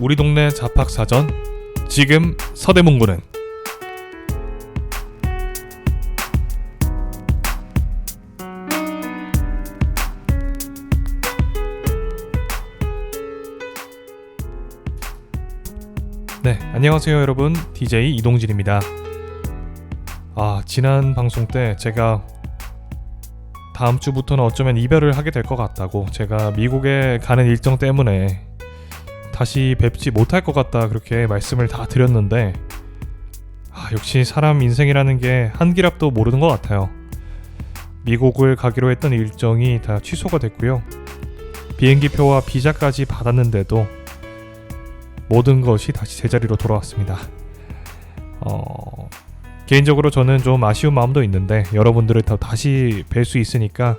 우리 동네 잡학사전. 지금 서대문구는 네, 안녕하세요 여러분. DJ 이동진입니다. 지난 방송 때 제가 다음 주부터는 어쩌면 이별을 하게 될 것 같다고, 제가 미국에 가는 일정 때문에 다시 뵙지 못할 것 같다 그렇게 말씀을 다 드렸는데, 역시 사람 인생이라는 게 한 길 앞도 모르는 것 같아요. 미국을 가기로 했던 일정이 다 취소가 됐고요. 비행기표와 비자까지 받았는데도 모든 것이 다시 제자리로 돌아왔습니다. 개인적으로 저는 좀 아쉬운 마음도 있는데, 여러분들을 더 다시 뵐 수 있으니까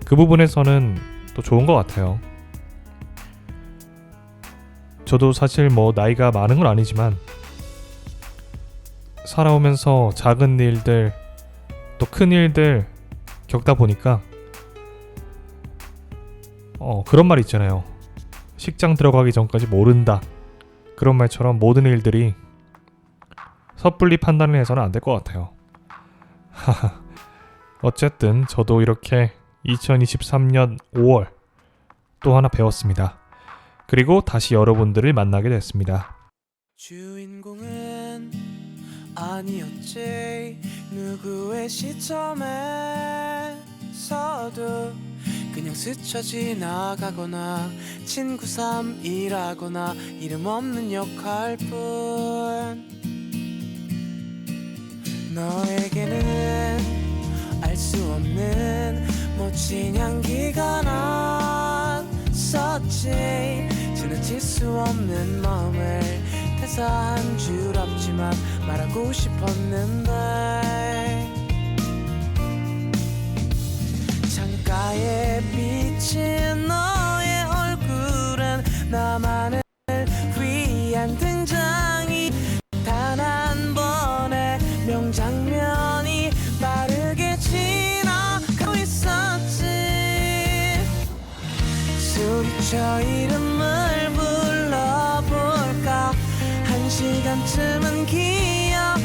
그 부분에서는 또 좋은 것 같아요. 저도 사실 나이가 많은 건 아니지만 살아오면서 작은 일들 또 큰 일들 겪다 보니까 그런 말 있잖아요. 식장 들어가기 전까지 모른다. 그런 말처럼 모든 일들이 섣불리 판단을 해서는 안 될 것 같아요. 어쨌든 저도 이렇게 2023년 5월 또 하나 배웠습니다. 그리고 다시 여러분들을 만나게 됐습니다. 주인공은 아니었지. 누구의 시점에서도 그냥 스쳐 지나가거나 친구 삼이라거나 이름 없는 역할뿐. 너에게는 알 수 없는 멋진 향기가 났었지. 지나칠 수 없는 마음을 대사한 줄 없지만 말하고 싶었는데, 창가에 비친 너의 얼굴은 나만을 위한 등장이 단 한 번의 명장면이 빠르게 지나가고 있었지. 소리쳐 이름을 불러볼까. 한 시간쯤은 기억해주라.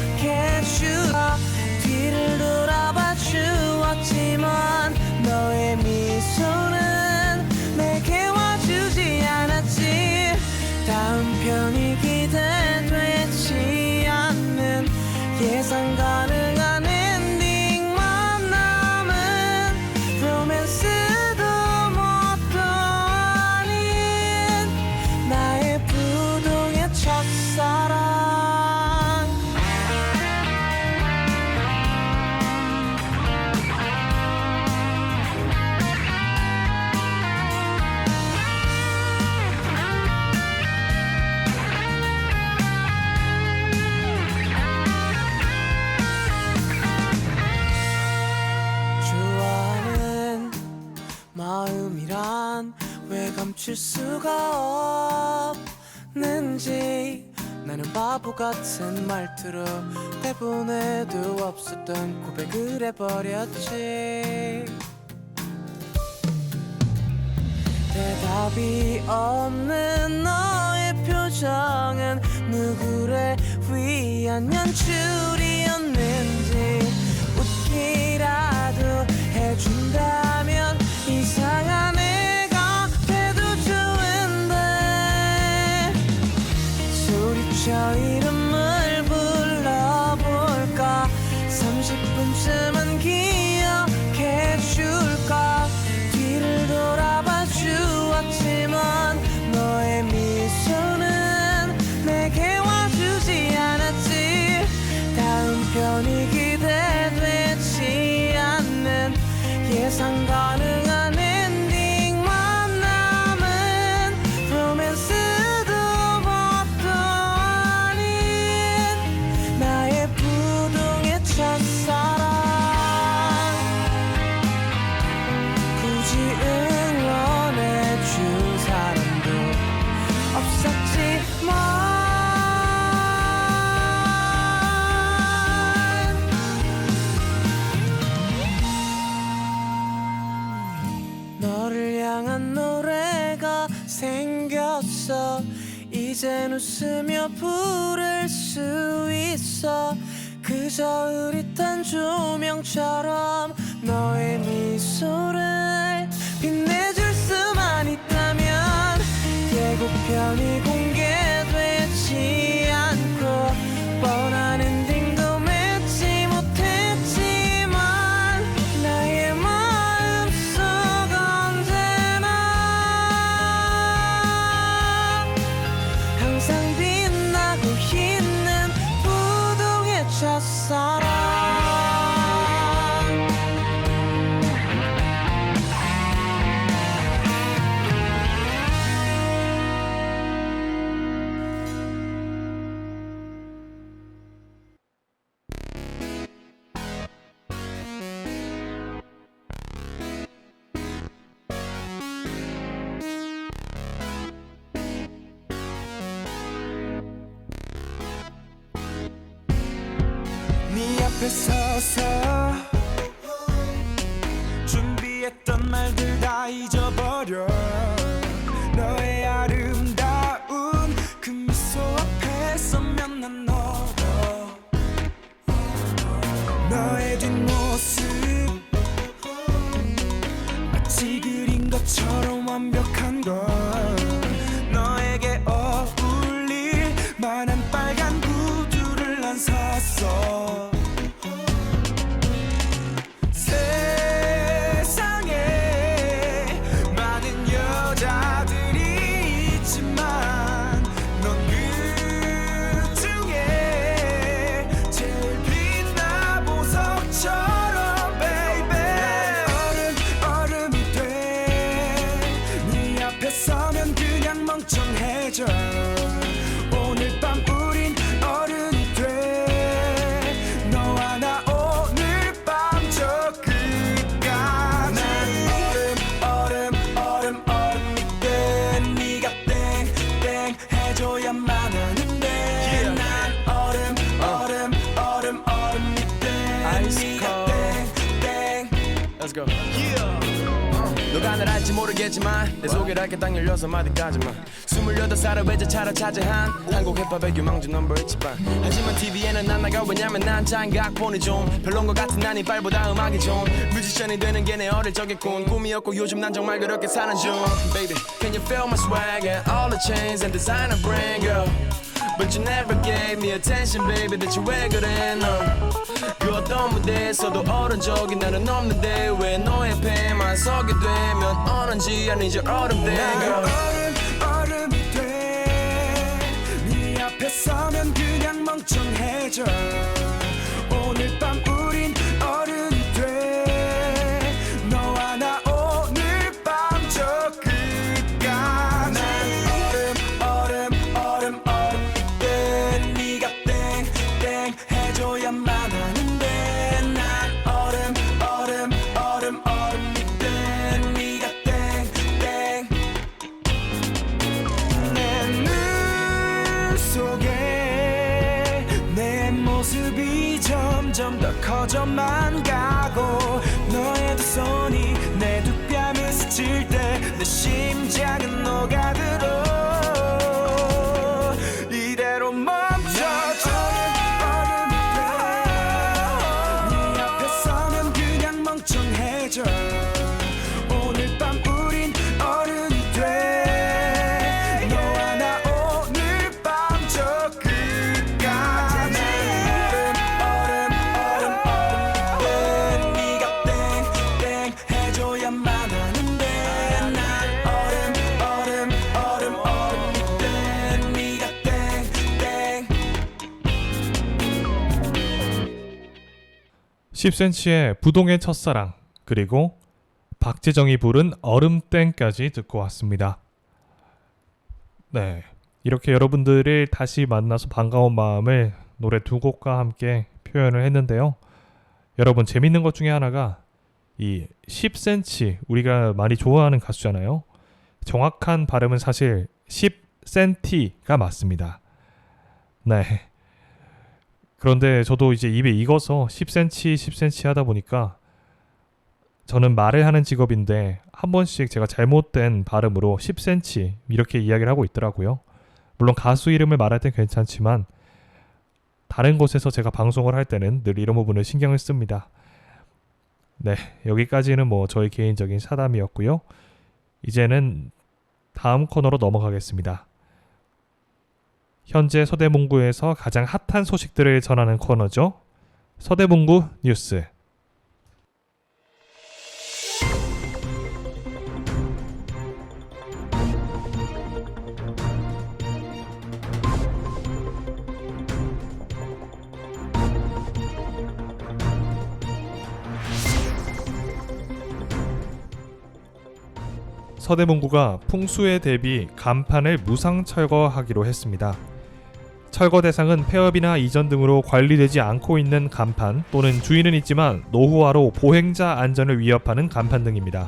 뒤를 돌아봐 주었지만 너의 미소는 내게 와주지 않았지. 다음 편이 기대되지 않는 예상 가능한 엔딩만 남은 로맨스도 뭣도 아닌 나의 부동의 첫사랑. 좋아하는 마음이란 왜 감출 수가 없는지. 나는 바보 같은 말투로 대본에도 없었던 고백을 해버렸지. 대답이 없는 너의 표정은 누구를 위한 연출이었는지. 웃기라도 해준다면 이상한 애가 돼도 좋은데. 소리쳐 이름을 불러볼까. 30분쯤은 기억해줄까. 뒤를 돌아봐 주었지만 너의 미소는 내게 와주지 않았지. 다음 편이 기대되지 않는 예상 가능한 엔딩만 남은 로맨스도 뭣도 아닌 나의 부동의 첫사랑. 굳이 응원해준 사람도 없었지만 너를 향한 노래가 생겼어. 이젠 웃으며 부를 수 있어 그저 흐릿한 조명처럼 너의 미소를 빛내줄 수만 있다면 예고편이 공개되지 않고 뻔한 엔딩도 맺지 못했지만 나의 마음속 언제나 항상 빛나고 있는 부동의 첫사랑. 네 앞에 서서 준비했던 말들 다 잊어버려 너의 아름다운 그 미소 앞에 서면 난 너로 너의 뒷모습 마치 그린 것처럼 완벽한 걸 너에게 어울릴 만한 빨간 구두를 난 샀어 세상에 많은 여자들이 있지만 넌 그 중에 제일 빛나 보석처럼 baby 얼음이 돼 네 앞에 서면 그냥 멍청해져 오늘 밤 우린 어른이 돼 너와 나 오늘 밤 저 끝까지 얼음 밑에 네가 땡땡 해줘야만 하는데 난 얼음 밑에 네가 땡땡 Let's go. 너가 날 알지 모르겠지만 내 속에 랄게 딱 16마디까지만 28살의 외제차를 차지한 한국 힙합의 유망주 넘버 1집 하지만 TV에는 안 나가 왜냐면 난 장각폰이 좀 별론 것 같은 난 이빨보다 음악이 좀 뮤지션이 되는 게 내 어릴 적의 꿈이었고 요즘 난 정말 그렇게 사는 중 Baby, can you feel my swag and all the chains and designer brand girl But you never gave me attention baby 대체 왜 그래 넌그 어떤 무대에서도 어른 적이 나는 없는데 왜 너의 배만 서게 되면 어른지 아닌지 얼음된 girl 얼음이 돼네 앞에 서면 그냥 멍청해져 오늘 밤 우린 어른이 돼 너와 나 오늘 밤 저 끝까지 얼음 밑에 네가 땡땡 해줘야만 하는데 난 얼음 밑에 네가 땡땡 내 눈 속에 내 모습이 점점 더 커져만 가고 너의 두 손이 내 두 뺨을 스칠 때 내 심장은 녹아들어 이대로 멈춰줘 얼음이 돼네 앞에 서면 그냥 멍청해져 오늘 밤 우린 어른이 돼 너와 나 오늘 밤 저 끝까지 얼음 밑에 네가 땡땡 해줘야만 하는데 난 얼음 밑에 네가 땡땡 10cm의 부동의 첫사랑 그리고 박재정이 부른 얼음땡까지 듣고 왔습니다. 네, 이렇게 여러분들을 다시 만나서 반가운 마음을 노래 두 곡과 함께 표현을 했는데요. 여러분 재밌는 것 중에 하나가 이 10cm 우리가 많이 좋아하는 가수잖아요. 정확한 발음은 사실 10cm가 맞습니다. 네. 그런데 저도 이제 입에 익어서 10cm 하다 보니까 저는 말을 하는 직업인데 한 번씩 제가 잘못된 발음으로 10cm 이렇게 이야기를 하고 있더라고요. 물론 가수 이름을 말할 땐 괜찮지만 다른 곳에서 제가 방송을 할 때는 늘 이런 부분을 신경을 씁니다. 네, 여기까지는 뭐 저의 개인적인 사담이었고요. 이제는 다음 코너로 넘어가겠습니다. 현재 서대문구에서 가장 핫한 소식들을 전하는 코너죠. 서대문구 뉴스. 서대문구가 풍수에 대비 간판을 무상 철거하기로 했습니다. 철거 대상은 폐업이나 이전 등으로 관리되지 않고 있는 간판 또는 주인은 있지만 노후화로 보행자 안전을 위협하는 간판 등입니다.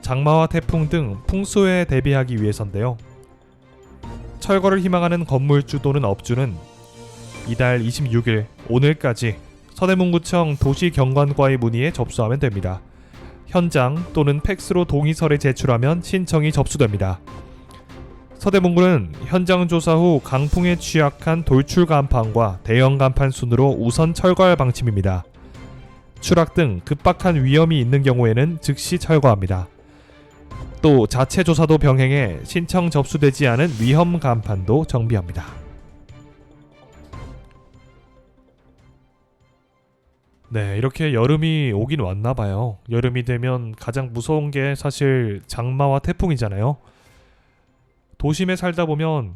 장마와 태풍 등 풍수에 대비하기 위해서인데요. 철거를 희망하는 건물주 또는 업주는 이달 26일 오늘까지 서대문구청 도시경관과의 문의에 접수하면 됩니다. 현장 또는 팩스로 동의서를 제출하면 신청이 접수됩니다. 서대문구는 현장 조사 후 강풍에 취약한 돌출 간판과 대형 간판 순으로 우선 철거할 방침입니다. 추락 등 급박한 위험이 있는 경우에는 즉시 철거합니다. 또 자체 조사도 병행해 신청 접수되지 않은 위험 간판도 정비합니다. 네, 이렇게 여름이 오긴 왔나봐요. 여름이 되면 가장 무서운 게 사실 장마와 태풍이잖아요. 도심에 살다 보면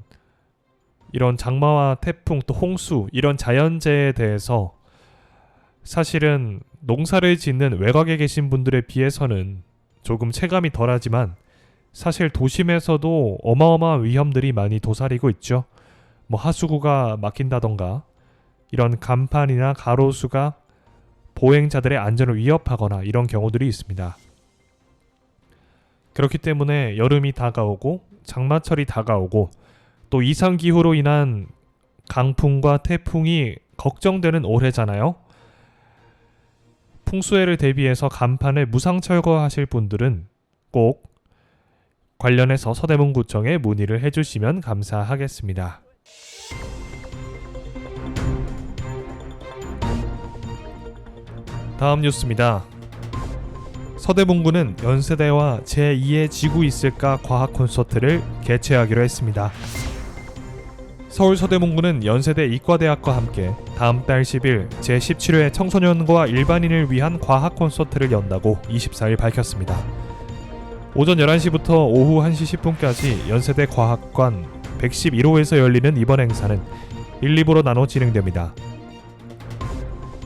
이런 장마와 태풍 또 홍수 이런 자연재해에 대해서 사실은 농사를 짓는 외곽에 계신 분들에 비해서는 조금 체감이 덜하지만 사실 도심에서도 어마어마한 위험들이 많이 도사리고 있죠. 뭐 하수구가 막힌다던가 이런 간판이나 가로수가 보행자들의 안전을 위협하거나 이런 경우들이 있습니다. 그렇기 때문에 여름이 다가오고 장마철이 다가오고 또 이상기후로 인한 강풍과 태풍이 걱정되는 올해잖아요. 풍수해를 대비해서 간판을 무상 철거하실 분들은 꼭 관련해서 서대문구청에 문의를 해주시면 감사하겠습니다. 다음 뉴스입니다. 서대문구는 연세대와 제2의 지구 있을까 과학 콘서트를 개최하기로 했습니다. 서울 서대문구는 연세대 이과대학과 함께 다음 달 10일 제17회 청소년과 일반인을 위한 과학 콘서트를 연다고 24일 밝혔습니다. 오전 11시부터 오후 1시 10분까지 연세대 과학관 111호에서 열리는 이번 행사는 1, 2부로 나눠 진행됩니다.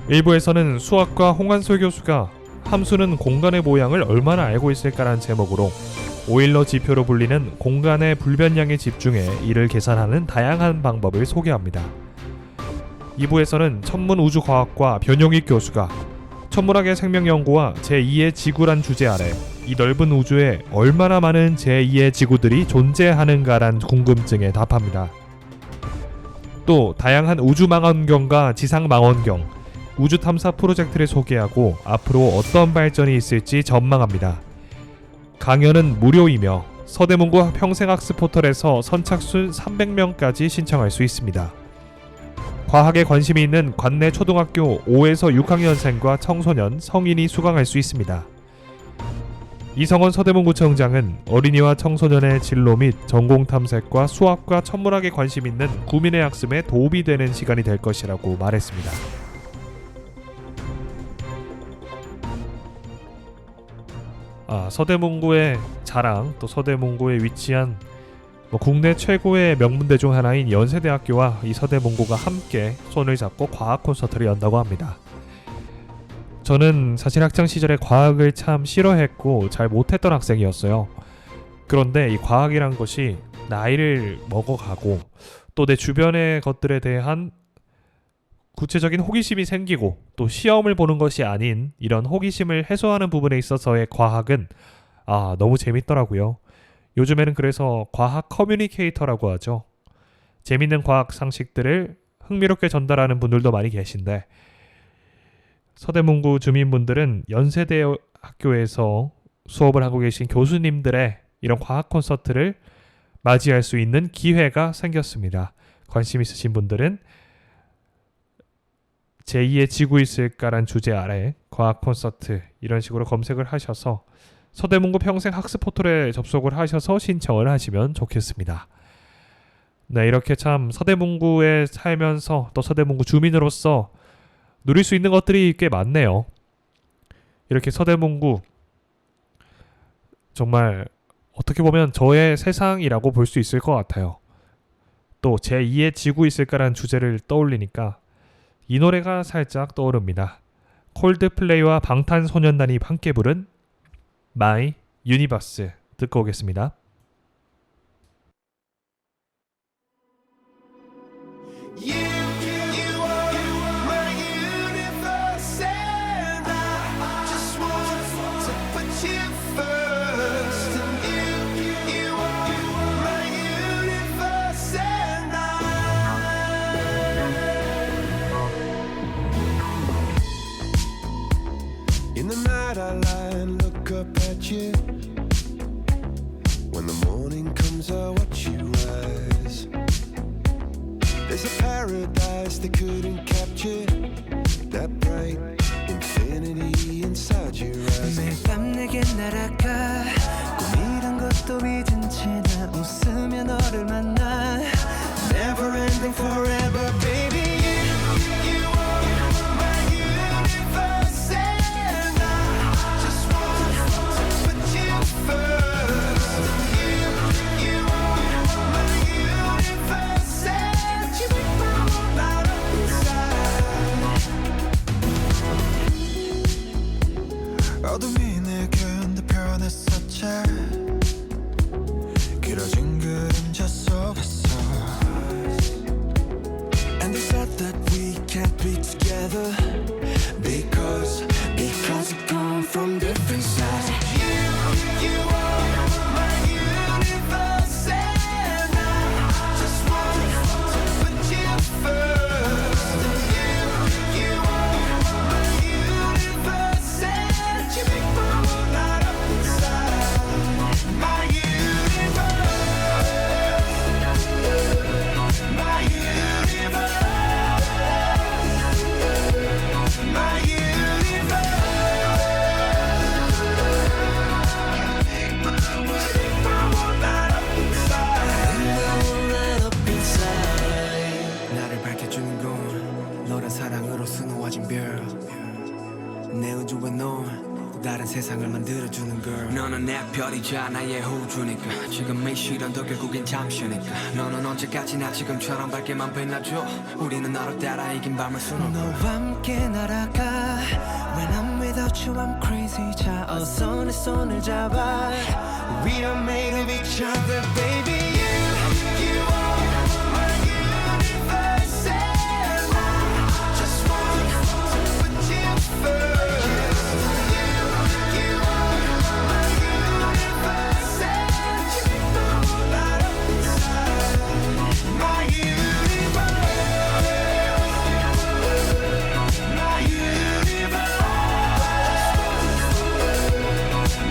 1부에서는 수학과 홍한솔 교수가 함수는 공간의 모양을 얼마나 알고 있을까라는 제목으로 오일러 지표로 불리는 공간의 불변량에 집중해 이를 계산하는 다양한 방법을 소개합니다. 2부에서는 천문우주과학과 변용익 교수가 천문학의 생명연구와 제2의 지구란 주제 아래 이 넓은 우주에 얼마나 많은 제2의 지구들이 존재하는가란 궁금증에 답합니다. 또 다양한 우주망원경과 지상망원경, 우주 탐사 프로젝트를 소개하고 앞으로 어떤 발전이 있을지 전망합니다. 강연은 무료이며 서대문구 평생학습 포털에서 선착순 300명까지 신청할 수 있습니다. 과학에 관심이 있는 관내 초등학교 5에서 6학년생과 청소년, 성인이 수강할 수 있습니다. 이성원 서대문구청장은 어린이와 청소년의 진로 및 전공 탐색과 수학과 천문학에 관심 있는 구민의 학습에 도움이 되는 시간이 될 것이라고 말했습니다. 서대문구의 자랑, 또 서대문구에 위치한 국내 최고의 명문대 중 하나인 연세대학교와 이 서대문구가 함께 손을 잡고 과학 콘서트를 연다고 합니다. 저는 사실 학창시절에 과학을 참 싫어했고 잘 못했던 학생이었어요. 그런데 이 과학이란 것이 나이를 먹어가고 또 내 주변의 것들에 대한 구체적인 호기심이 생기고 또 시험을 보는 것이 아닌 이런 호기심을 해소하는 부분에 있어서의 과학은 너무 재밌더라고요. 요즘에는 그래서 과학 커뮤니케이터라고 하죠. 재밌는 과학 상식들을 흥미롭게 전달하는 분들도 많이 계신데 서대문구 주민분들은 연세대 학교에서 수업을 하고 계신 교수님들의 이런 과학 콘서트를 맞이할 수 있는 기회가 생겼습니다. 관심 있으신 분들은 제2의 지구 있을까란 주제 아래 과학 콘서트 이런 식으로 검색을 하셔서 서대문구 평생 학습 포털에 접속을 하셔서 신청을 하시면 좋겠습니다. 네, 이렇게 참 서대문구에 살면서 또 서대문구 주민으로서 누릴 수 있는 것들이 꽤 많네요. 이렇게 서대문구 정말 어떻게 보면 저의 세상이라고 볼 수 있을 것 같아요. 또 제2의 지구 있을까라는 주제를 떠올리니까 이 노래가 살짝 떠오릅니다. 콜드플레이와 방탄소년단이 함께 부른 My Universe 듣고 오겠습니다. You are my universe, and I just want to put you first. You are my universe, and in the night I lie and look up at you. When the morning comes, I watch you rise. There's a paradise they couldn't capture, that bright infinity inside your eyes. 매일 밤 내게 날아가 꿈이란 것도 잊은 채 나 웃으며 너를 만나 Never ending forever, baby. You are my universe, and I just want to put you first. You are my universe, and you make my world light up inside. 어둠이 내겐 더 변했었지. 길어진 그림자 속에서. And they said that we can't be together because we come from different sides. You are my universe, and I just want to put you first. You are my universe, and you make my world light up inside. My universe, my universe. My universe, my world light up inside. 나를 밝혀주는 건 너란 사랑으로 수놓아진 별 내 우주에 넌 다른 세상을 만들어주는 걸 너는 내 별이자 나의 호주니까 지금 이 시련도 결국엔 잠시니까 너는 언제까지나 지금처럼 밝게만 빛나줘 우리는 너를 따라 이긴 밤을 수놓고 너와 함께 날아가 When I'm without you I'm crazy 자 어서 내 손을 잡아 We are made of each other baby You are my universe, and I just want to put you first. You are my universe, and you make my world light up inside. My universe, my universe,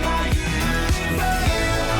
my universe.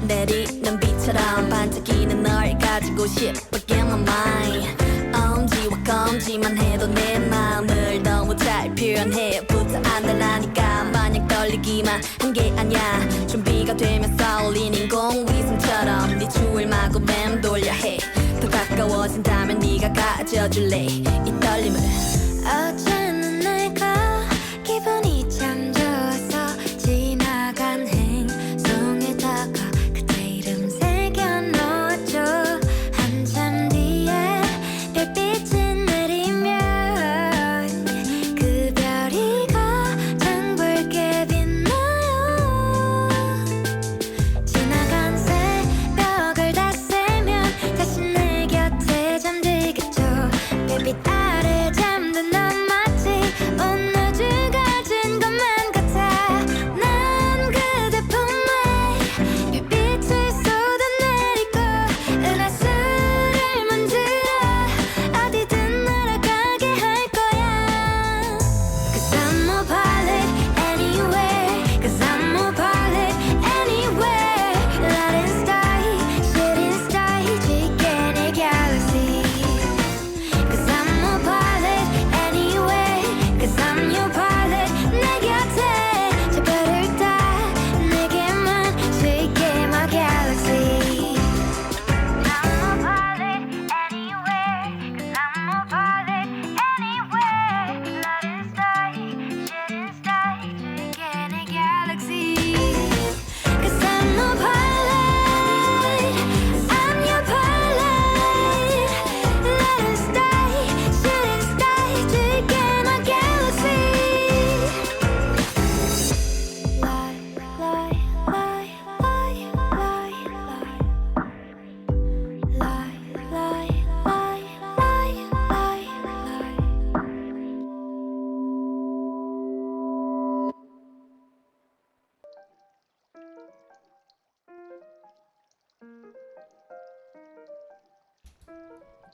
내리는 비처럼 반짝이는 널 가지고 싶어 Get my mind 엄지와 검지만 해도 내 마음을 너무 잘 표현해 부터 안달나니까 마냥 떨리기만 한 게 아니야 준비가 되면 쏠린 인공위성처럼 네 주위를 마구 맴돌려 해 더 가까워진다면 네가 가져줄래 이 떨림을 어제는 내가 기분이 참 좋아서 지나간 행성에다가 그대 이름 새겨놓았죠 한참 뒤에 별빛이 내리면 그 별이 가장 붉게 빛나요 지나간 새벽을 다 세면 다시 내 곁에 잠들겠죠 별빛 아래 잠든 넌 마치 온 우주가 진 것만 같아 난 그대 품에 별빛을 쏟아내리고 은하수를 만들어 어디든 날아가게 할 거야 Cause I'm a pilot anywhere Cause I'm a pilot anywhere Light and star, shooting star 지게 내 galaxy Cause I'm a pilot anywhere Cause I'm your pilot 내 곁에 저 별을 다 내게만 지게 my galaxy I'm a pilot anywhere Cause I'm a pilot anywhere Light and star, shooting star 지게 내 galaxy Cause I'm a pilot I'm your pilot Light and star, shooting star 지게 my galaxy Lie, lie, lie, lie, lie, lie Lie, lie, lie, lie, lie, lie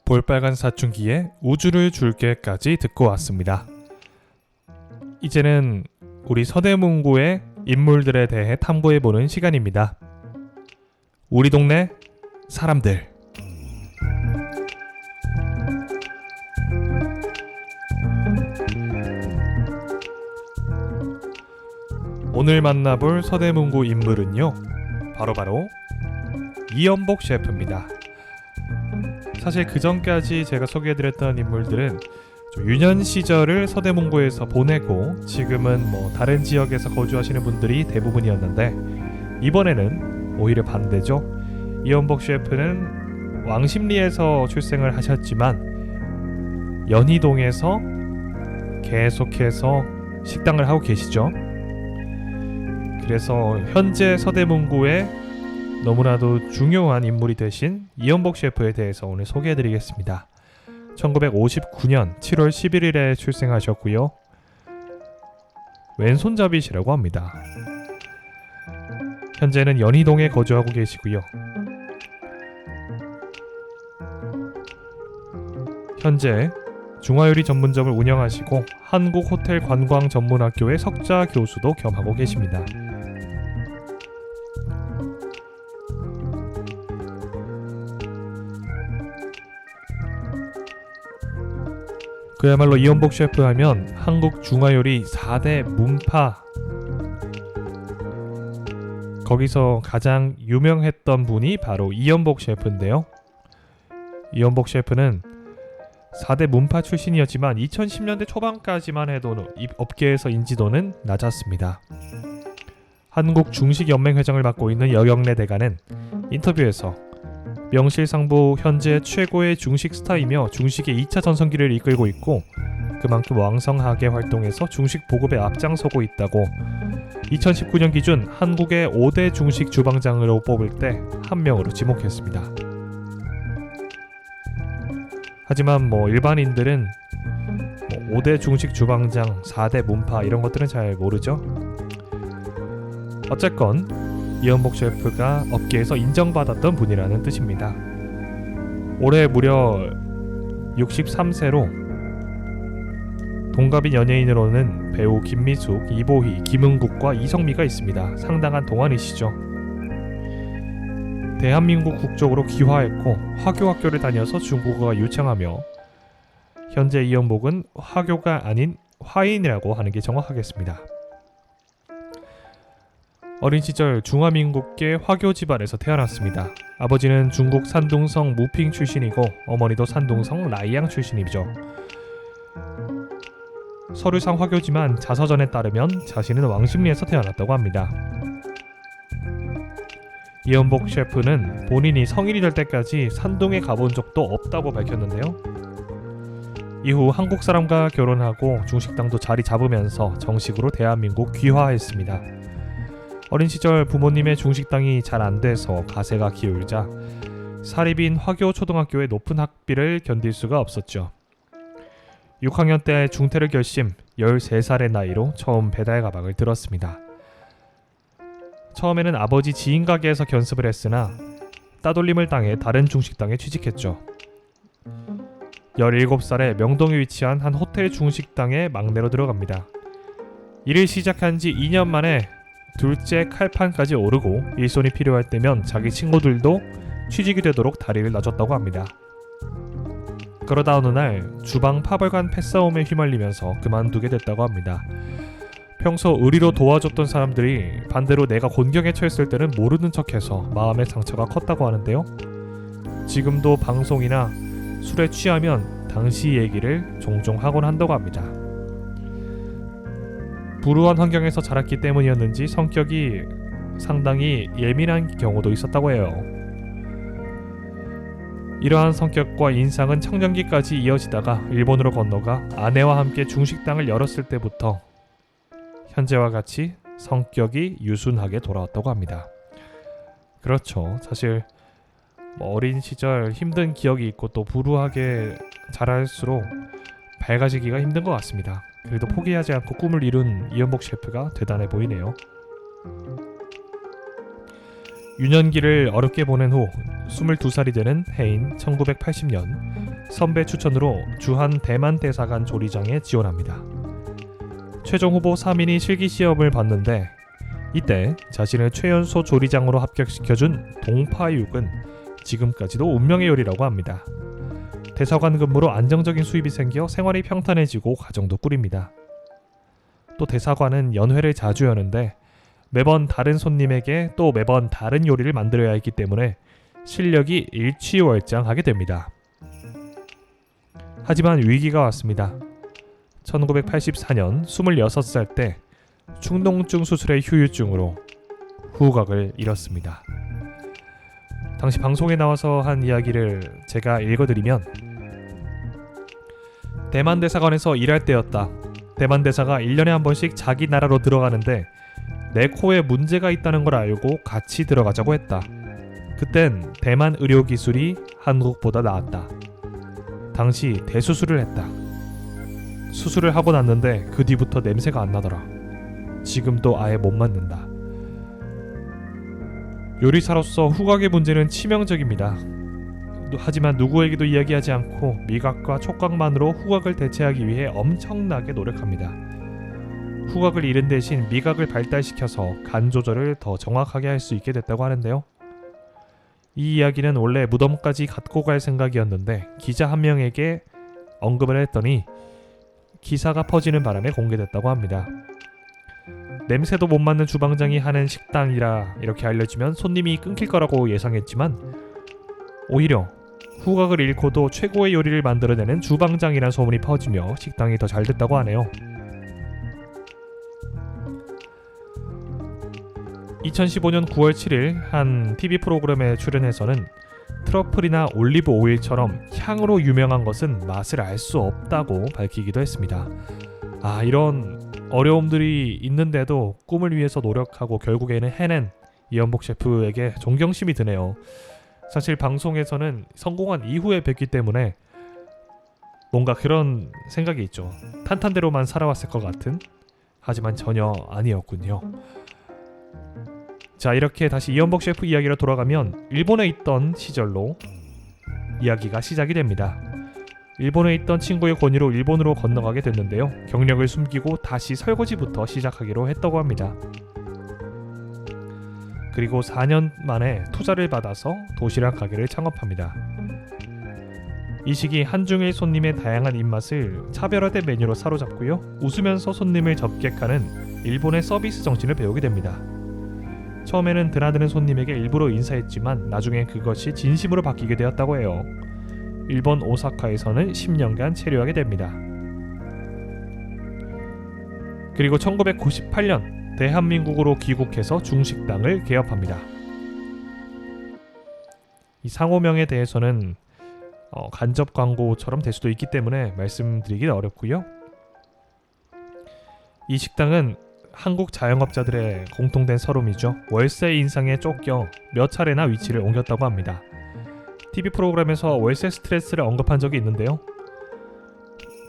볼빨간 사춘기에 우주를 줄게까지 듣고 왔습니다. 이제는 우리 서대문구의 인물들에 대해 탐구해보는 시간입니다. 우리 동네 사람들. 오늘 만나볼 서대문구 인물은요, 바로 이연복 셰프입니다. 사실 그 전까지 제가 소개해드렸던 인물들은 좀 유년 시절을 서대문구에서 보내고 지금은 뭐 다른 지역에서 거주하시는 분들이 대부분이었는데, 이번에는 오히려 반대죠. 이연복 셰프는 왕십리에서 출생을 하셨지만 연희동에서 계속해서 식당을 하고 계시죠. 그래서 현재 서대문구의 너무나도 중요한 인물이 되신 이연복 셰프에 대해서 오늘 소개해드리겠습니다. 1959년 7월 11일에 출생하셨고요. 왼손잡이시라고 합니다. 현재는 연희동에 거주하고 계시고요. 현재 중화요리 전문점을 운영하시고 한국호텔관광전문학교의 석좌 교수도 겸하고 계십니다. 그야말로 이연복 셰프 하면 한국 중화요리 4대 문파, 거기서 가장 유명했던 분이 바로 이연복 셰프인데요. 이연복 셰프는 4대 문파 출신이었지만 2010년대 초반까지만 해도 이 업계에서 인지도는 낮았습니다. 한국중식연맹회장을 맡고 있는 여경래 대가는 인터뷰에서 명실상부 현재 최고의 중식 스타이며 중식의 2차 전성기를 이끌고 있고 그만큼 왕성하게 활동해서 중식 보급에 앞장서고 있다고 2019년 기준 한국의 5대 중식 주방장으로 뽑을 때 한 명으로 지목했습니다. 하지만 일반인들은 5대 중식 주방장, 4대 문파 이런 것들은 잘 모르죠. 어쨌건 이연복 셰프가 업계에서 인정받았던 분이라는 뜻입니다. 올해 무려 63세로 동갑인 연예인으로는 배우 김미숙, 이보희, 김은국과 이성미가 있습니다. 상당한 동안이시죠. 대한민국 국적으로 귀화했고 화교학교를 다녀서 중국어가 유창하며 현재 이연복은 화교가 아닌 화인이라고 하는 게 정확하겠습니다. 어린 시절 중화민국계 화교 집안에서 태어났습니다. 아버지는 중국 산둥성 무핑 출신이고 어머니도 산둥성 라이양 출신이죠. 서류상 화교지만 자서전에 따르면 자신은 왕십리에서 태어났다고 합니다. 이연복 셰프는 본인이 성인이 될 때까지 산둥에 가본 적도 없다고 밝혔는데요. 이후 한국 사람과 결혼하고 중식당도 자리 잡으면서 정식으로 대한민국 귀화했습니다. 어린 시절 부모님의 중식당이 잘 안 돼서 가세가 기울자 사립인 화교 초등학교의 높은 학비를 견딜 수가 없었죠. 6학년 때 중퇴를 결심, 13살의 나이로 처음 배달 가방을 들었습니다. 처음에는 아버지 지인 가게에서 견습을 했으나 따돌림을 당해 다른 중식당에 취직했죠. 17살에 명동에 위치한 한 호텔 중식당에 막내로 들어갑니다. 일을 시작한 지 2년 만에 둘째 칼판까지 오르고 일손이 필요할 때면 자기 친구들도 취직이 되도록 다리를 놔줬다고 합니다. 그러다 어느 날 주방 파벌간 패싸움에 휘말리면서 그만두게 됐다고 합니다. 평소 의리로 도와줬던 사람들이 반대로 내가 곤경에 처했을 때는 모르는 척해서 마음의 상처가 컸다고 하는데요. 지금도 방송이나 술에 취하면 당시 얘기를 종종 하곤 한다고 합니다. 불우한 환경에서 자랐기 때문이었는지 성격이 상당히 예민한 경우도 있었다고 해요. 이러한 성격과 인상은 청년기까지 이어지다가 일본으로 건너가 아내와 함께 중식당을 열었을 때부터 현재와 같이 성격이 유순하게 돌아왔다고 합니다. 그렇죠. 사실 어린 시절 힘든 기억이 있고 또 불우하게 자랄수록 밝아지기가 힘든 것 같습니다. 그래도 포기하지 않고 꿈을 이룬 이연복 셰프가 대단해 보이네요. 유년기를 어렵게 보낸 후 22살이 되는 해인 1980년 선배 추천으로 주한 대만 대사관 조리장에 지원합니다. 최종 후보 3인이 실기시험을 봤는데 이때 자신을 최연소 조리장으로 합격시켜준 동파육은 지금까지도 운명의 요리라고 합니다. 대사관 근무로 안정적인 수입이 생겨 생활이 평탄해지고 가정도 꾸립니다. 또 대사관은 연회를 자주 여는데 매번 다른 손님에게 또 매번 다른 요리를 만들어야 했기 때문에 실력이 일취월장하게 됩니다. 하지만 위기가 왔습니다. 1984년 26살 때 충농증 수술의 후유증으로 후각을 잃었습니다. 당시 방송에 나와서 한 이야기를 제가 읽어드리면 대만 대사관에서 일할 때였다. 대만 대사가 1년에 한 번씩 자기 나라로 들어가는데 내 코에 문제가 있다는 걸 알고 같이 들어가자고 했다. 그땐 대만 의료기술이 한국보다 나았다. 당시 대수술을 했다. 수술을 하고 났는데 그 뒤부터 냄새가 안 나더라. 지금도 아예 못 맡는다. 요리사로서 후각의 문제는 치명적입니다. 하지만 누구에게도 이야기하지 않고 미각과 촉각만으로 후각을 대체하기 위해 엄청나게 노력합니다. 후각을 잃은 대신 미각을 발달시켜서 간 조절을 더 정확하게 할 수 있게 됐다고 하는데요. 이 이야기는 원래 무덤까지 갖고 갈 생각이었는데 기자 한 명에게 언급을 했더니 기사가 퍼지는 바람에 공개됐다고 합니다. 냄새도 못 맡는 주방장이 하는 식당이라 이렇게 알려지면 손님이 끊길 거라고 예상했지만 오히려 후각을 잃고도 최고의 요리를 만들어내는 주방장이란 소문이 퍼지며 식당이 더 잘 됐다고 하네요. 2015년 9월 7일 한 TV 프로그램에 출연해서는 트러플이나 올리브 오일처럼 향으로 유명한 것은 맛을 알 수 없다고 밝히기도 했습니다. 이런 어려움들이 있는데도 꿈을 위해서 노력하고 결국에는 해낸 이연복 셰프에게 존경심이 드네요. 사실 방송에서는 성공한 이후에 뵙기 때문에 뭔가 그런 생각이 있죠. 탄탄대로만 살아왔을 것 같은. 하지만 전혀 아니었군요. 자, 이렇게 다시 이연복 셰프 이야기로 돌아가면 일본에 있던 시절로 이야기가 시작이 됩니다. 일본에 있던 친구의 권유로 일본으로 건너가게 됐는데요. 경력을 숨기고 다시 설거지부터 시작하기로 했다고 합니다. 그리고 4년 만에 투자를 받아서 도시락 가게를 창업합니다. 이 시기 한중일 손님의 다양한 입맛을 차별화된 메뉴로 사로잡고요. 웃으면서 손님을 접객하는 일본의 서비스 정신을 배우게 됩니다. 처음에는 드나드는 손님에게 일부러 인사했지만 나중에 그것이 진심으로 바뀌게 되었다고 해요. 일본 오사카에서는 10년간 체류하게 됩니다. 그리고 1998년 대한민국으로 귀국해서 중식당을 개업합니다. 이 상호명에 대해서는 간접 광고처럼 될 수도 있기 때문에 말씀드리긴 어렵고요. 이 식당은 한국 자영업자들의 공통된 서름이죠. 월세 인상에 쫓겨 몇 차례나 위치를 옮겼다고 합니다. TV 프로그램에서 월세 스트레스를 언급한 적이 있는데요.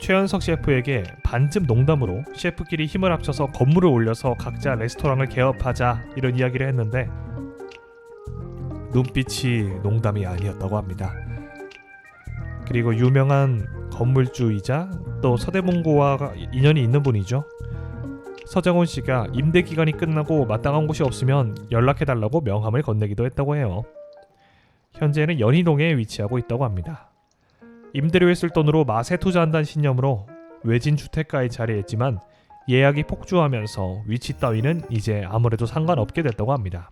최연석 셰프에게 반쯤 농담으로 셰프끼리 힘을 합쳐서 건물을 올려서 각자 레스토랑을 개업하자 이런 이야기를 했는데 눈빛이 농담이 아니었다고 합니다. 그리고 유명한 건물주이자 또 서대문구와 인연이 있는 분이죠. 서장훈 씨가 임대 기간이 끝나고 마땅한 곳이 없으면 연락해달라고 명함을 건네기도 했다고 해요. 현재는 연희동에 위치하고 있다고 합니다. 임대료에 쓸 돈으로 맛에 투자한다는 신념으로 외진 주택가에 자리했지만 예약이 폭주하면서 위치 따위는 이제 아무래도 상관없게 됐다고 합니다.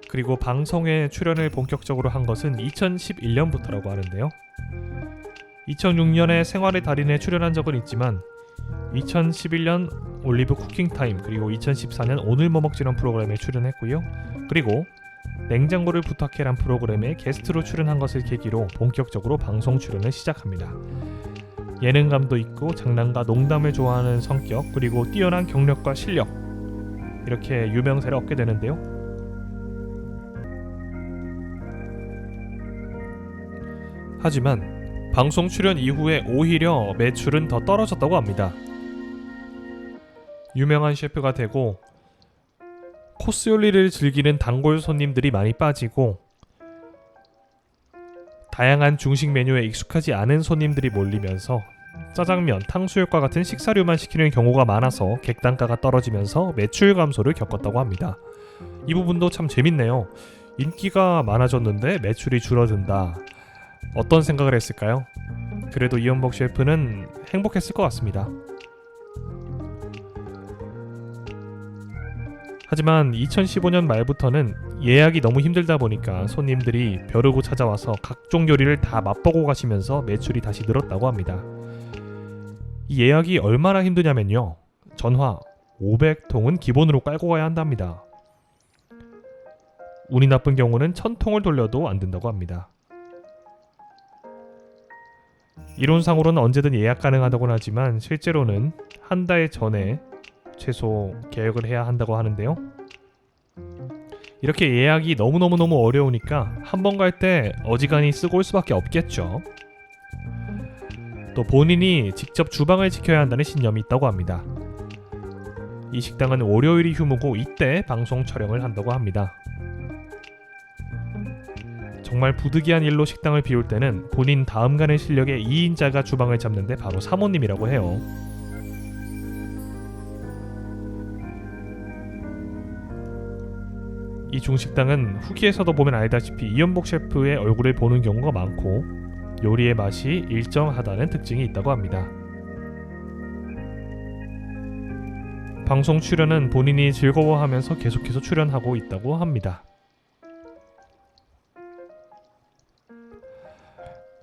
그리고 방송에 출연을 본격적으로 한 것은 2011년부터라고 하는데요. 2006년에 생활의 달인에 출연한 적은 있지만 2011년 올리브 쿠킹타임 그리고 2014년 오늘 뭐 먹지런 프로그램에 출연했고요. 그리고 냉장고를 부탁해란 프로그램에 게스트로 출연한 것을 계기로 본격적으로 방송 출연을 시작합니다. 예능감도 있고 장난과 농담을 좋아하는 성격 그리고 뛰어난 경력과 실력 이렇게 유명세를 얻게 되는데요. 하지만 방송 출연 이후에 오히려 매출은 더 떨어졌다고 합니다. 유명한 셰프가 되고 코스 요리를 즐기는 단골 손님들이 많이 빠지고 다양한 중식 메뉴에 익숙하지 않은 손님들이 몰리면서 짜장면, 탕수육과 같은 식사류만 시키는 경우가 많아서 객단가가 떨어지면서 매출 감소를 겪었다고 합니다. 이 부분도 참 재밌네요. 인기가 많아졌는데 매출이 줄어든다. 어떤 생각을 했을까요? 그래도 이연복 셰프는 행복했을 것 같습니다. 하지만 2015년 말부터는 예약이 너무 힘들다 보니까 손님들이 벼르고 찾아와서 각종 요리를 다 맛보고 가시면서 매출이 다시 늘었다고 합니다. 이 예약이 얼마나 힘드냐면요. 전화 500통은 기본으로 깔고 가야 한답니다. 운이 나쁜 경우는 1000통을 돌려도 안 된다고 합니다. 이론상으로는 언제든 예약 가능하다고는 하지만 실제로는 한 달 전에 최소 계획을 해야 한다고 하는데요. 이렇게 예약이 너무너무 어려우니까 한 번 갈 때 어지간히 쓰고 올 수밖에 없겠죠. 또 본인이 직접 주방을 지켜야 한다는 신념이 있다고 합니다. 이 식당은 월요일이 휴무고 이때 방송 촬영을 한다고 합니다. 정말 부득이한 일로 식당을 비울 때는 본인 다음 가는 실력의 2인자가 주방을 잡는데 바로 사모님이라고 해요. 이 중식당은 후기에서도 보면 알다시피 이연복 셰프의 얼굴을 보는 경우가 많고 요리의 맛이 일정하다는 특징이 있다고 합니다. 방송 출연은 본인이 즐거워하면서 계속해서 출연하고 있다고 합니다.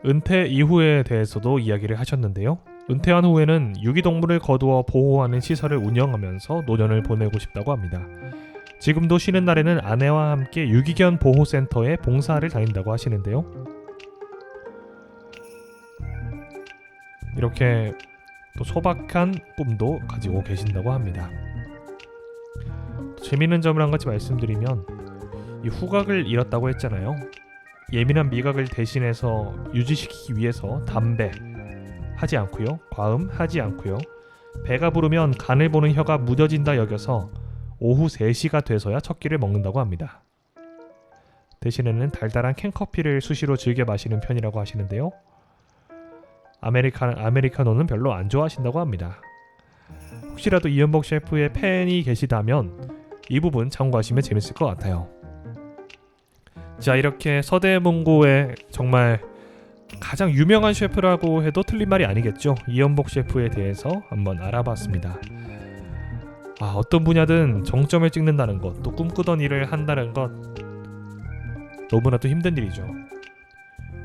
은퇴 이후에 대해서도 이야기를 하셨는데요. 은퇴한 후에는 유기동물을 거두어 보호하는 시설을 운영하면서 노년을 보내고 싶다고 합니다. 지금도 쉬는 날에는 아내와 함께 유기견 보호센터에 봉사를 다닌다고 하시는데요. 이렇게 또 소박한 꿈도 가지고 계신다고 합니다. 재미있는 점을 한 가지 말씀드리면 이 후각을 잃었다고 했잖아요. 예민한 미각을 대신해서 유지시키기 위해서 담배 하지 않고요. 과음 하지 않고요. 배가 부르면 간을 보는 혀가 무뎌진다 여겨서 오후 3시가 돼서야 첫 끼를 먹는다고 합니다. 대신에는 달달한 캔커피를 수시로 즐겨 마시는 편이라고 하시는데요. 아메리카노는 별로 안 좋아하신다고 합니다. 혹시라도 이연복 셰프의 팬이 계시다면 이 부분 참고하시면 재밌을 것 같아요. 자, 이렇게 서대문고의 정말 가장 유명한 셰프라고 해도 틀린 말이 아니겠죠. 이연복 셰프에 대해서 한번 알아봤습니다. 어떤 분야든 정점을 찍는다는 것, 또 꿈꾸던 일을 한다는 것 너무나도 힘든 일이죠.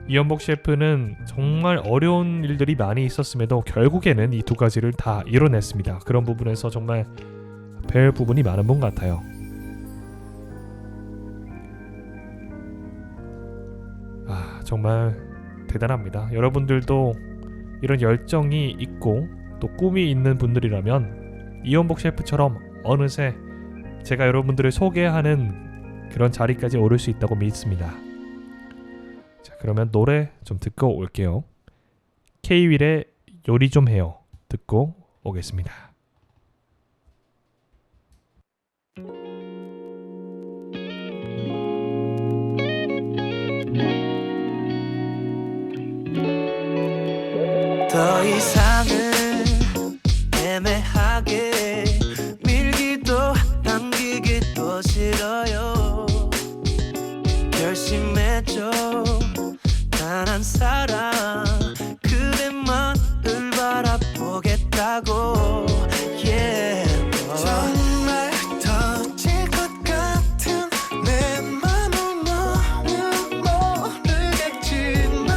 이연복 셰프는 정말 어려운 일들이 많이 있었음에도 결국에는 이 두 가지를 다 이뤄냈습니다. 그런 부분에서 정말 배울 부분이 많은 분 같아요. 정말 대단합니다. 여러분들도 이런 열정이 있고 또 꿈이 있는 분들이라면 이연복 셰프처럼 어느새 제가 여러분들을 소개하는 그런 자리까지 오를 수 있다고 믿습니다. 자, 그러면 노래 좀 듣고 올게요. K-윌의 요리 좀 해요 듣고 오겠습니다. 더 이상은 애매하게 밀기도 남기기도 싫어요. 결심했죠. 단 한 사람 그대만을 바라보겠다고. yeah. 정말 터질 것 같은 내 맘을 너는 모르겠지만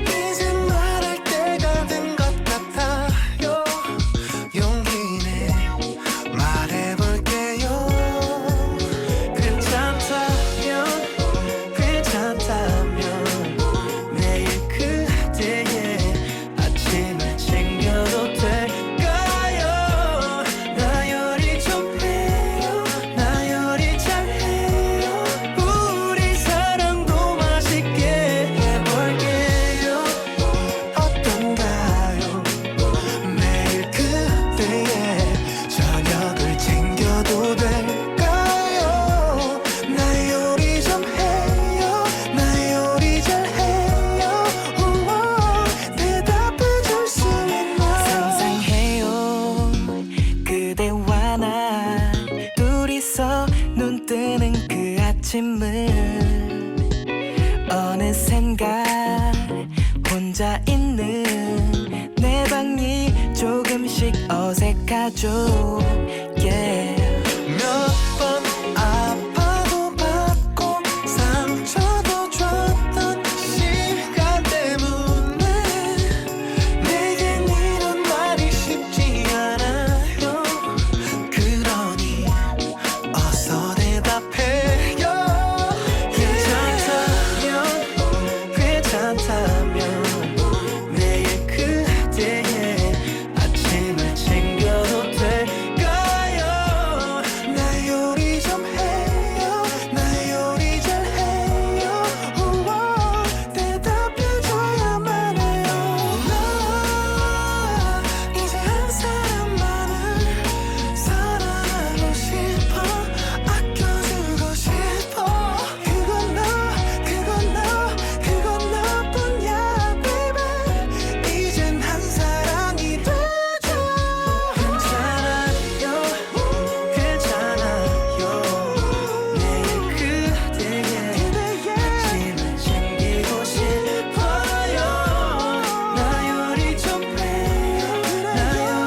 이제 말할 때가 된 것 같아요. 용기내 말해볼게요. 괜찮다면 내일 그대의 아침을 챙겨도 될까요? 나 요리 좀 해요. 나 요리 잘해요. 우리 사랑도 맛있게 해볼게요. 어떤가요? 매일 그대의 저녁을 챙겨도 될까요? 나 요리 좀 해요. 나 요리 잘해요. 우와, 대답해줄 수 있나? 상상해요. 그대와 나 둘이서 눈 뜨는 그 아침을 어느샌가 혼자 있는 내 방이 조금씩 어색하죠. yeah. 몇 번 아파도 받고 상처도 줬던 시간 때문에 내겐 이런 말이 쉽지 않아요. 그러니 어서 대답해요. 괜찮다면 내일 그대의 아침을 챙겨도 될까요? 나 요리 좀 해요. 나 요리 잘해요. 우와, 대답해줘야만 해요. 나 이제 한 사람만을 사랑하고 싶어. 아껴주고 싶어. 그건 너뿐이야 baby. 이젠 한 사랑이 되죠. 괜찮아요. 내일 그대의 아침을 챙기고 싶어요. 나 요리 좀 해요. 나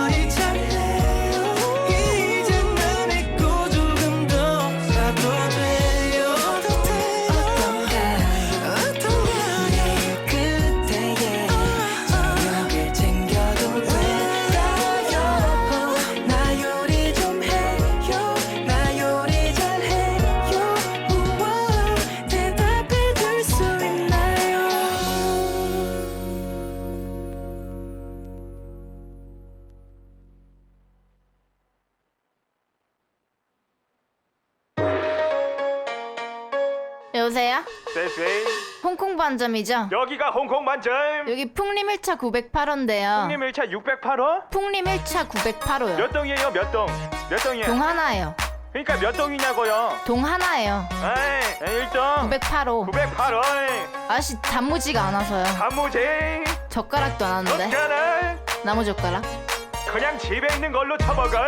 요리 잘해요. 이젠 날 믿고 조금 더 가도 돼요. 어떤가요? 내일 그대의 저녁을 챙겨도 될까요? 나 요리 좀 해요. 나 요리 잘해요. 우와, 대답해줄 수 있나요? 여보세요? 쎄쎄 홍콩 반점이죠? 여기가 홍콩 만점. 여기 풍림 1차 908호인데요. 형님 1차 608호? 풍림 1차 908호요. 몇 동이에요? 몇 동? 몇 동이에요? 동 하나예요. 그러니까 몇 동이냐고요? 동 하나예요. 에이 1동 908호. 908호. 아저씨 단무지가 안 와서요. 단무지 젓가락도 안 왔는데. 젓가락 나무 젓가락. 그냥 집에 있는 걸로 처먹어.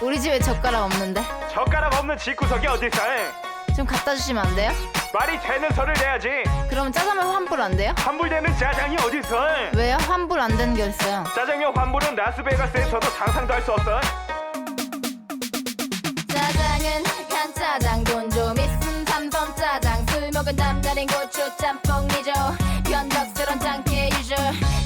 우리 집에 젓가락 없는데. 젓가락 없는 집구석이 어딨어? 좀 갖다 주시면 안 돼요? 말이 되는 소리를 내야지. 그럼 짜장면 환불 안 돼요? 환불되는 짜장이 어딨어? 왜요? 환불 안 되는 게 있어요. 짜장면 환불은 라스베가스에서도 상상도 할 수 없어. 짜장은 간짜장 돈 좀 있음 삼선 짜장 술 먹은 남다른 고추 짬뽕이죠. 변덕스런 짱깨 유저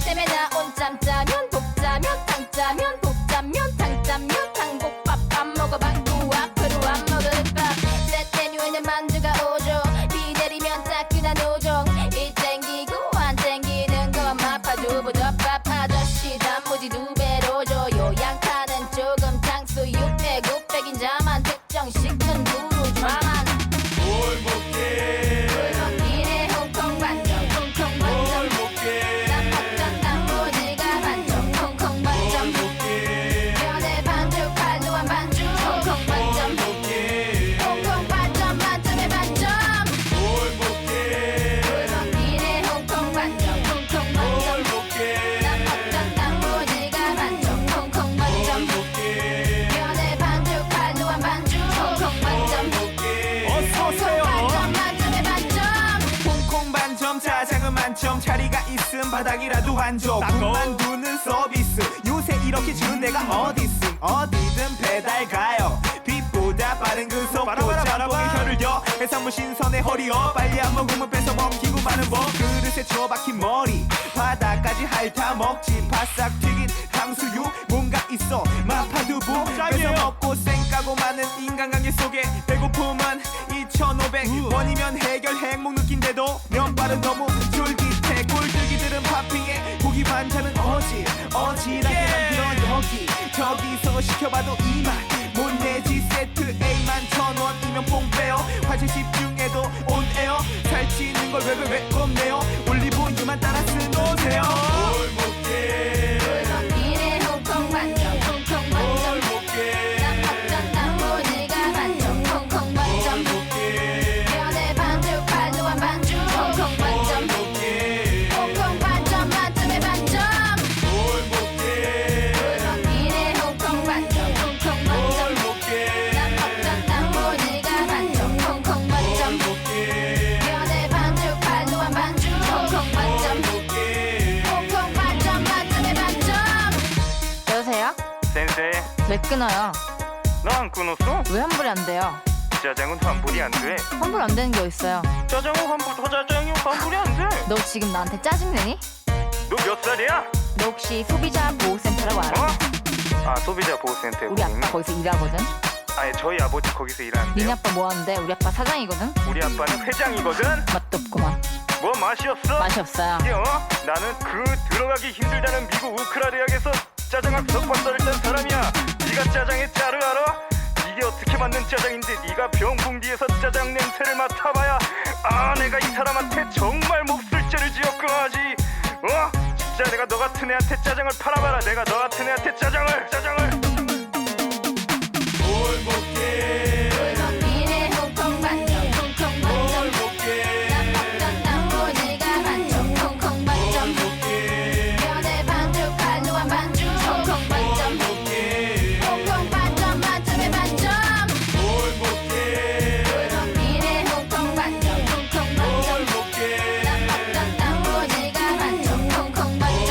땜에 나온 짬짜면 복짜면 탕짜면 복짜면 탕짜면 탕복밥 안 먹어봤고 앞으로 안 먹을 밥 셋 메뉴에는 만두가 오죠. 비 내리면 따끈한 우동 이 땡기고 안 땡기는 건 마파두부 덮밥 아저씨 단무지 2배로 줘요. 양파는 조금 탕수육 100, 500인 자만 특정 식은 무루 좌만 뭘 먹게 굴먹기에 홍콩 반점 홍콩 반점 남학전 단무지가 반점 홍콩 반점 면에 반죽 칼로한 반죽 홍콩 반점 홍콩 반점 만점에 반점 굴먹기에 홍콩 반점 홍콩 반점 남학전 단무지가 반점 홍콩 반점 면에 반죽 칼로한 반죽 홍콩 반점 어서오세요. 반점 만점에 반점 홍콩 반점 짜장은 만점 자리가 있음 바닥이라도 한점 군만두는 서비스 요새 이렇게 주는 데가 어딨음 어디든 배달 가요 빛보다 빠른 그 속도 짬뽕에 혀를 여 해산물 신선해 허리어 빨리 안 먹으면 뺏어 먹히고 마는 법 그릇에 처박힌 머리 바닥까지 핥아 먹지 바싹 튀긴 탕수육 뭔가 있어 마파두부 뺏어 먹고 쌩까고 많은 인간관계 속에 배고픔은 2,500원이면 해결 행복 느낀데도 면발은 너무 쫄깃해 꼴뚜기들은 파핑해 고기 반찬은 어지럽게 만들어 여기 저기서 시켜봐도 이만 못 내지 세트 A만 1,000원이면 뽕 빼요 화제 집중해도 온에어 살찌는 걸 왜 겁내요 올리브유만 따라 쓰노세요 뭘 먹게 굴먹기에 홍콩 반점 홍콩 반점 남학전 단무지가 반점 홍콩 반점 면에 반죽 칼로한 반죽 홍콩 반점 홍콩 반점 만점에 반점 굴먹기에 홍콩 반점 홍콩 반점 남학전 단무지가 반점 홍콩 반점 면에 반죽 칼로한 반죽 홍콩 반점 홍콩 반점 만점에 반점. 여보세요? 센세, 왜 끊어요? 나 안 끊었어? 왜 환불이 안 돼요? 짜장은 환불이 안 돼. 환불 안 되는 게 있어요. 짜장은 짜장이 환불이 안 돼. 너 지금 나한테 짜증내니? 너 몇 살이야? 너 혹시 소비자 보호센터라고 알아? 어? 아 소비자 보호센터에 우리 아빠 거기서 일하거든. 아니 저희 아버지 거기서 일하는데요. 니네 아빠 뭐 하는데? 우리 아빠 사장이거든. 우리 아빠는 회장이거든. 맛도 없구만. 뭐 맛이 없어? 맛이 없어요. 이게 나는 그 들어가기 힘들다는 미국 우크라 대학에서 짜장학석 박사를 딴 사람이야. 네가 짜장의 짜를 알아? 이게 어떻게 만든 짜장인데 네가 병풍디에서 짜장 냄새를 맡아봐야 아 내가 이 사람한테 정말 몹쓸 죄를 지었구나 하지. 진짜 내가 너 같은 애한테 짜장을 팔아봐라. 내가 너 같은 애한테 짜장을 굴먹기에 홍콩 반점 홍콩 반점 남학전 단무지가 반점 홍콩 반점 면에 반죽 칼로한 반죽 홍콩 반점 홍콩 반점 만점에 반점 굴먹기에 홍콩 반점 홍콩 반점 남학전 단무지가 반점 홍콩 반점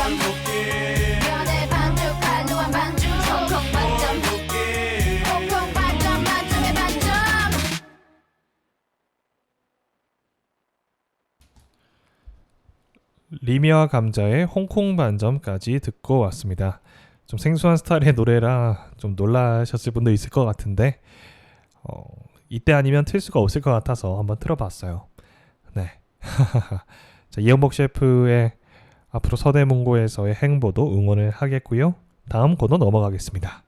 면에 반죽 칼로한 반죽 홍콩 반점 홍콩 반점 만점에 반점. 리미와 감자의 홍콩 반점까지 듣고 왔습니다. 좀 생소한 스타일의 노래라 좀 놀라셨을 분도 있을 것 같은데 이때 아니면 틀 수가 없을 것 같아서 한번 틀어봤어요. 네. 자, 이영복 셰프의 앞으로 서대문고에서의 행보도 응원을 하겠고요. 다음 코너 넘어가겠습니다.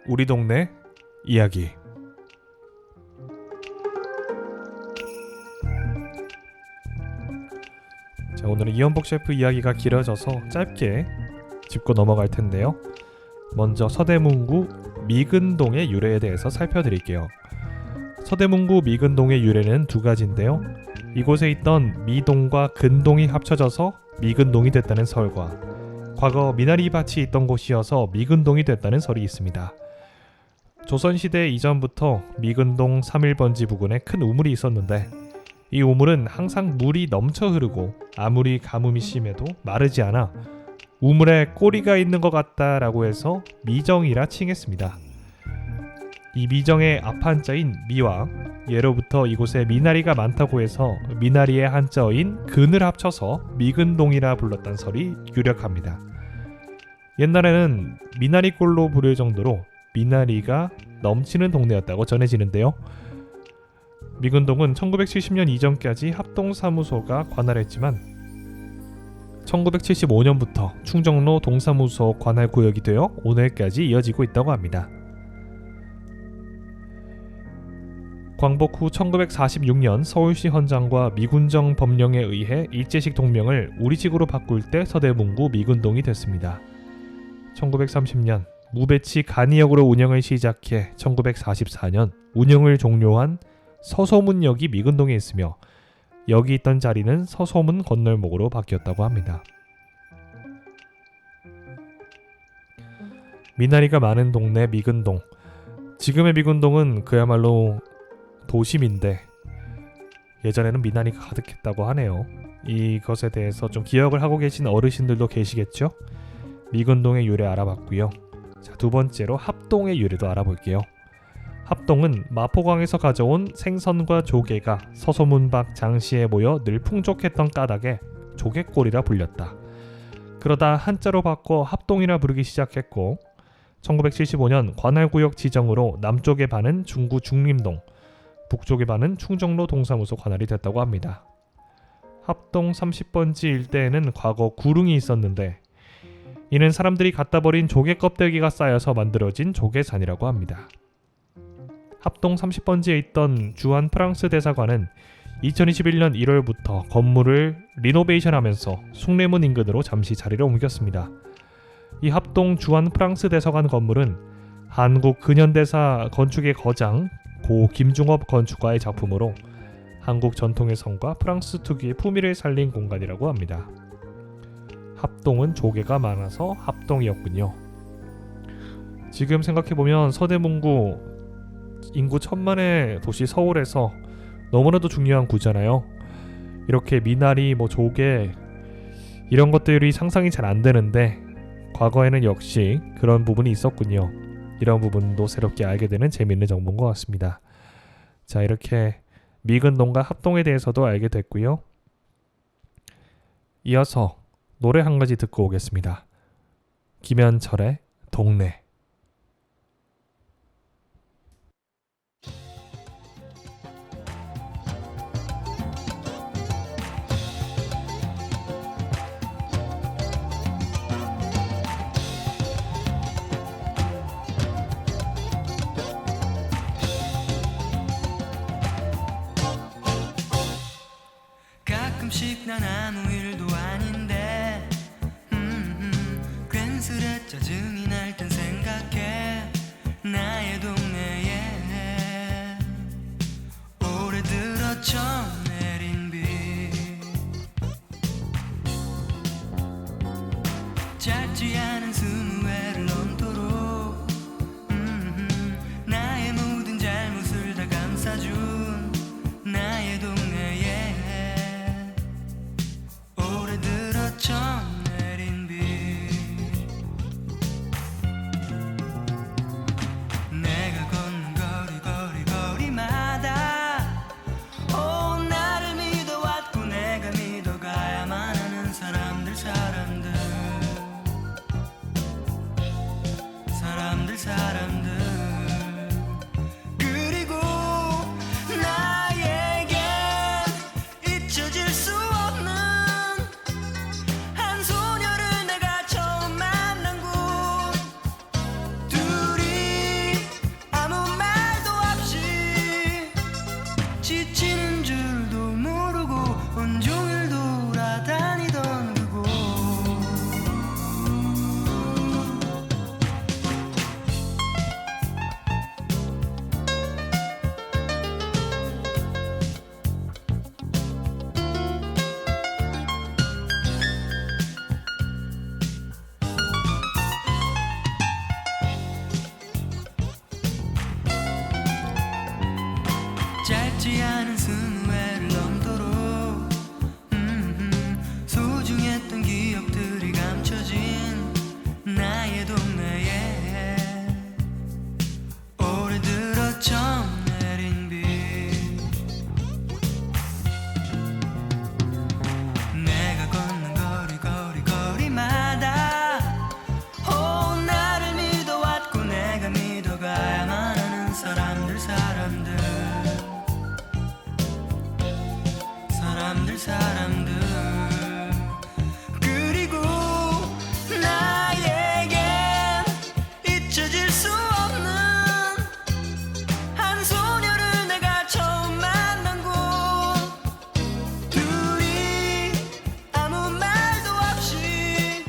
우리 동네 이야기. 자, 오늘은 이연복 셰프 이야기가 길어져서 짧게 짚고 넘어갈 텐데요. 먼저 서대문구 미근동의 유래에 대해서 살펴드릴게요. 서대문구 미근동의 유래는 두 가지인데요. 이곳에 있던 미동과 근동이 합쳐져서 미근동이 됐다는 설과 과거 미나리밭이 있던 곳이어서 미근동이 됐다는 설이 있습니다. 조선시대 이전부터 미근동 3.1번지 부근에 큰 우물이 있었는데 이 우물은 항상 물이 넘쳐 흐르고 아무리 가뭄이 심해도 마르지 않아 우물에 꼬리가 있는 것 같다라고 해서 미정이라 칭했습니다. 이 미정의 앞한자인 미와 예로부터 이곳에 미나리가 많다고 해서 미나리의 한자어인 근을 합쳐서 미근동이라 불렀다는 설이 유력합니다. 옛날에는 미나리골로 부를 정도로 미나리가 넘치는 동네였다고 전해지는데요. 미근동은 1970년 이전까지 합동사무소가 관할했지만 1975년부터 충정로 동사무소 관할구역이 되어 오늘까지 이어지고 있다고 합니다. 광복 후 1946년 서울시 헌장과 미군정 법령에 의해 일제식 동명을 우리식으로 바꿀 때 서대문구 미근동이 됐습니다. 1930년 무배치 간이역으로 운영을 시작해 1944년 운영을 종료한 서소문역이 미근동에 있으며 여기 있던 자리는 서소문 건널목으로 바뀌었다고 합니다. 미나리가 많은 동네 미근동. 지금의 미근동은 그야말로 도심인데 예전에는 미나리가 가득했다고 하네요. 이것에 대해서 좀 기억을 하고 계신 어르신들도 계시겠죠? 미근동의 유래 알아봤고요. 자, 두 번째로 합동의 유래도 알아볼게요. 합동은 마포광에서 가져온 생선과 조개가 서소문 밖 장시에 모여 늘 풍족했던 까닭에 조개골이라 불렸다. 그러다 한자로 바꿔 합동이라 부르기 시작했고 1975년 관할구역 지정으로 남쪽의 반은 중구 중림동, 북쪽의 반은 충정로 동사무소 관할이 됐다고 합니다. 합동 30번지 일대에는 과거 구릉이 있었는데 이는 사람들이 갖다 버린 조개 껍데기가 쌓여서 만들어진 조개산이라고 합니다. 합동 30번지에 있던 주한 프랑스 대사관은 2021년 1월부터 건물을 리노베이션하면서 숭례문 인근으로 잠시 자리를 옮겼습니다. 이 합동 주한 프랑스 대사관 건물은 한국 근현대사 건축의 거장 고 김중업 건축가의 작품으로 한국 전통의 성과 프랑스 특유의 품위를 살린 공간이라고 합니다. 합동은 조개가 많아서 합동이었군요. 지금 생각해보면 서대문구 인구 1000만의 도시 서울에서 너무나도 중요한 구잖아요. 이렇게 미나리, 조개 이런 것들이 상상이 잘 안 되는데 과거에는 역시 그런 부분이 있었군요. 이런 부분도 새롭게 알게 되는 재미있는 정보인 것 같습니다. 자, 이렇게 미근동과 합동에 대해서도 알게 됐고요. 이어서 노래 한 가지 듣고 오겠습니다. 김현철의 동네. 가끔씩 난 아무 일도 아닌데 괜스레 짜증이 날 땐 생각해 나의 동네에 올해 들어 처음 내린 비 짧지 않은 20회를 넘도록 나의 모든 잘못을 다 감싸준 나의 동네에 올해 들어 처음 내린 비 내가 걷는 거리마다 오 나 짧지 않은 순회를 넘도록 소중했던 기억들이 감춰진 나의 동네에 오래 들어 처음 내린 비 내가 걷는 거리마다 나를 믿어왔고 내가 믿어가야만 하는 사람들 그리고 나에겐 잊혀질 수 없는 한 소녀를 내가 처음 만난 곳 둘이 아무 말도 없이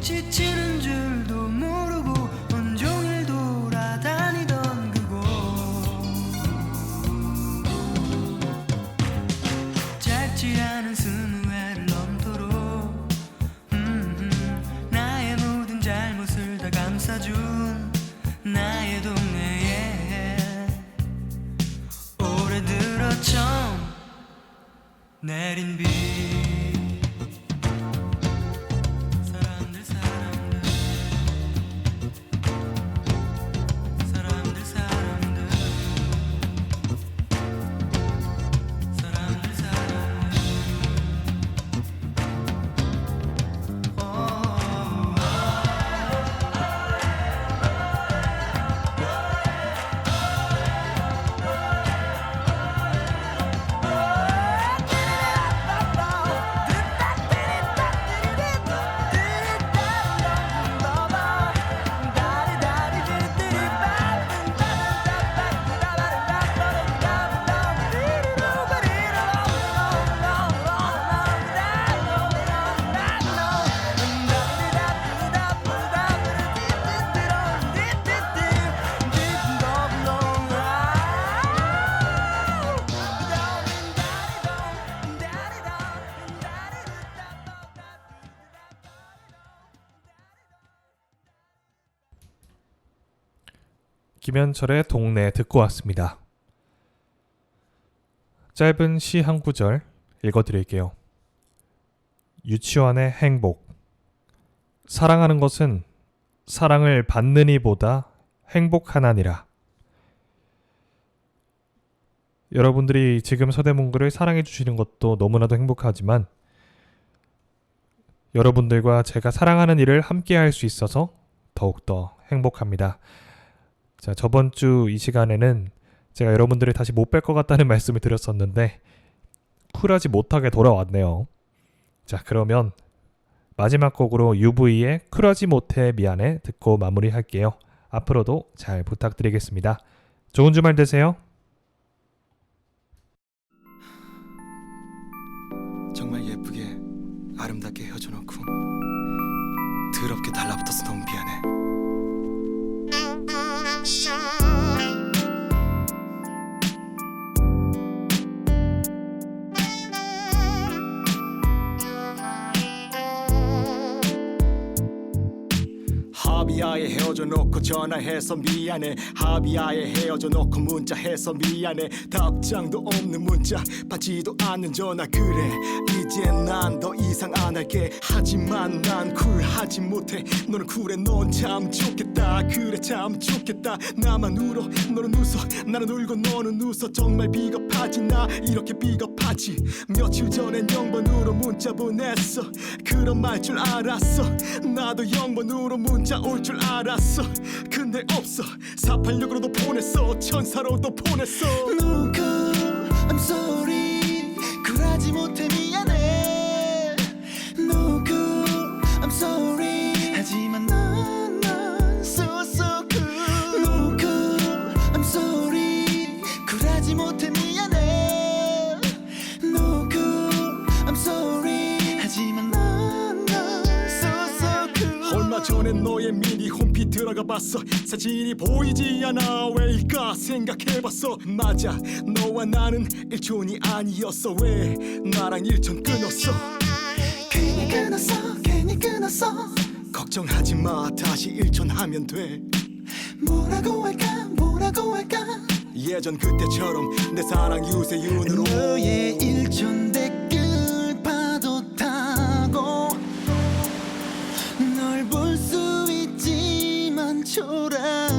지치는 줄도 모르고 온종일 돌아다니던 그곳 짧지 않은 순회를 넘도록 나의 모든 잘못을 다 감싸준 나의 동네에 오래 들어 처음 내린 비 사람들 김현철의 동네 듣고 왔습니다. 짧은 시 한 구절 읽어드릴게요. 유치원의 행복. 사랑하는 것은 사랑을 받는 이보다 행복하나니라. 여러분들이 지금 서대문구를 사랑해 주시는 것도 너무나도 행복하지만 여러분들과 제가 사랑하는 일을 함께 할 수 있어서 더욱더 행복합니다. 자, 저번 주 이 시간에는 제가 여러분들을 다시 못 뵐 것 같다는 말씀을 드렸었는데 쿨하지 못하게 돌아왔네요. 자, 그러면 마지막 곡으로 UV의 쿨하지 못해 미안해 듣고 마무리할게요. 앞으로도 잘 부탁드리겠습니다. 좋은 주말 되세요. 정말 예쁘게 아름답게 헤어져놓고 더럽게 달라붙어서 너무 미안해. 합의하에 헤어져 놓고 전화해서 미안해. 합의하에 헤어져 놓고 문자해서 미안해. 답장도 없는 문자 받지도 않는 전화. 그래 이젠 난 더 이상 안 할게. 하지만 난 쿨하지 못해. 너는 쿨해. 넌 참 좋겠다. 그래 참 좋겠다. 나만 울어 너는 웃어. 나는 울고 너는 웃어. 정말 비겁하지. 나 이렇게 비겁하지. 며칠 전엔 0번으로 문자 보냈어. 그런 말 줄 알았어. 나도 0번으로 문자 올 줄 알았어. 근데 없어. 486으로도 보냈어. 천사로도 보냈어. No good, I'm sorry. 쿨하지 못해 미안해. No good, I'm sorry. 하지만 난 so so cool. No good, I'm sorry. 쿨하지 못해 미안해. No good, I'm sorry. 하지만 난 so so cool. 얼마 전에 너의 미니 홈피 들어가 봤어. 사진이 보이지 않아. 왜일까 생각해봤어. 맞아 너와 나는 일촌이 아니었어. 왜 나랑 일촌 끊었어. 괜히 끊었어. 걱정하지 마 다시 일촌하면 돼. 뭐라고 할까 예전 그때처럼 내 사랑 유세윤으로 너의 일천 댓글 파도 타고 널 볼 수 있지만 초라해